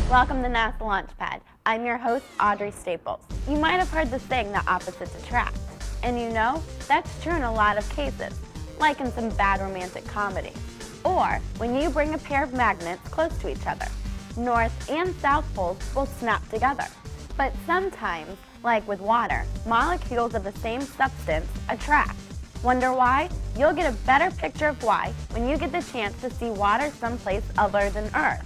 Welcome to NASA Launchpad. I'm your host, Audrey Staples. You might have heard the saying that opposites attract. And you know, that's true in a lot of cases, like in some bad romantic comedy. Or when you bring a pair of magnets close to each other. North and south poles will snap together. But sometimes, like with water, molecules of the same substance attract. Wonder why? You'll get a better picture of why when you get the chance to see water someplace other than Earth.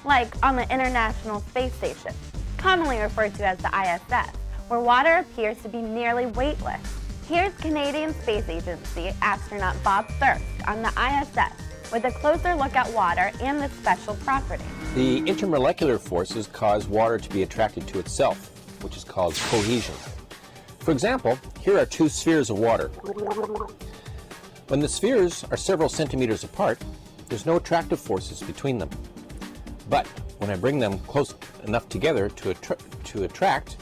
Like on the International Space Station, commonly referred to as the ISS, where water appears to be nearly weightless. Here's Canadian Space Agency astronaut Bob Thirsk on the ISS with a closer look at water and this special property. The intermolecular forces cause water to be attracted to itself, which is called cohesion. For example, here are two spheres of water. When the spheres are several centimeters apart, there's no attractive forces between them. But when I bring them close enough together to attract,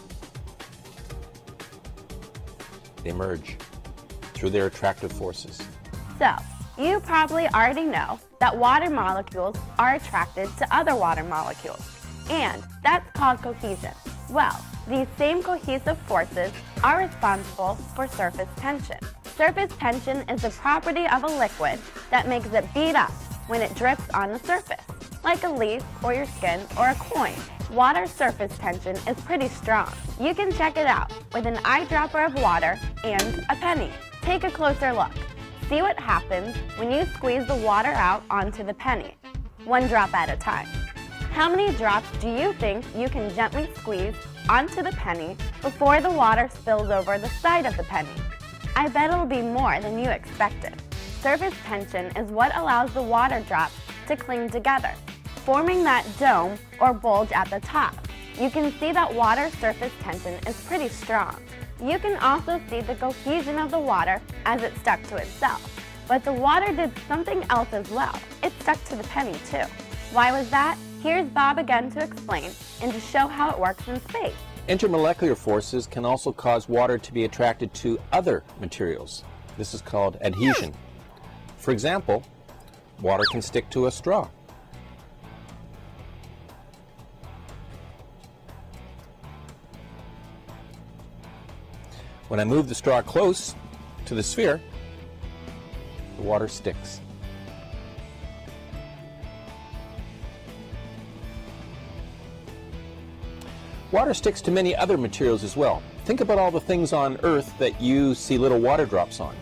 they merge through their attractive forces. So, you probably already know that water molecules are attracted to other water molecules, and that's called cohesion. Well, these same cohesive forces are responsible for surface tension. Surface tension is the property of a liquid that makes it beat up when it drips on the surface, like a leaf or your skin or a coin. Water surface tension is pretty strong. You can check it out with an eyedropper of water and a penny. Take a closer look. See what happens when you squeeze the water out onto the penny, one drop at a time. How many drops do you think you can gently squeeze onto the penny before the water spills over the side of the penny? I bet it'll be more than you expected. Surface tension is what allows the water drops to cling together, forming that dome or bulge at the top. You can see that water surface tension is pretty strong. You can also see the cohesion of the water as it stuck to itself. But the water did something else as well. It stuck to the penny too. Why was that? Here's Bob again to explain and to show how it works in space. Intermolecular forces can also cause water to be attracted to other materials. This is called adhesion. For example, water can stick to a straw. When I move the straw close to the sphere, the water sticks. Water sticks to many other materials as well. Think about all the things on Earth that you see little water drops on.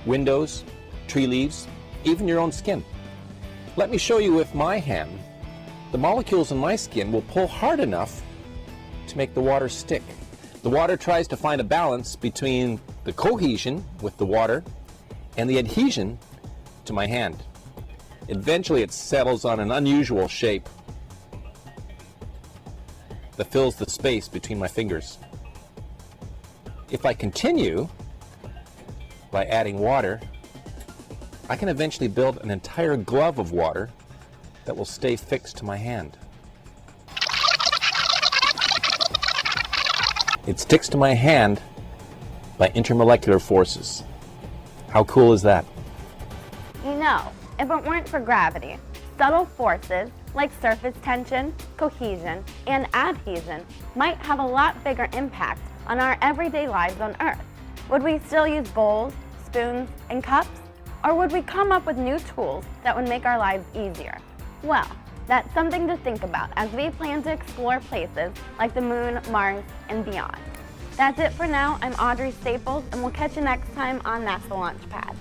Windows, tree leaves, even your own skin. Let me show you with my hand. The molecules in my skin will pull hard enough to make the water stick. The water tries to find a balance between the cohesion with the water and the adhesion to my hand. Eventually it settles on an unusual shape that fills the space between my fingers. If I continue by adding water, I can eventually build an entire glove of water that will stay fixed to my hand. It sticks to my hand by intermolecular forces. How cool is that? You know, if it weren't for gravity, subtle forces like surface tension, cohesion, and adhesion might have a lot bigger impact on our everyday lives on Earth. Would we still use bowls, spoons, and cups? Or would we come up with new tools that would make our lives easier? Well, that's something to think about as we plan to explore places like the Moon, Mars, and beyond. That's it for now. I'm Audrey Staples, and we'll catch you next time on NASA Launchpad.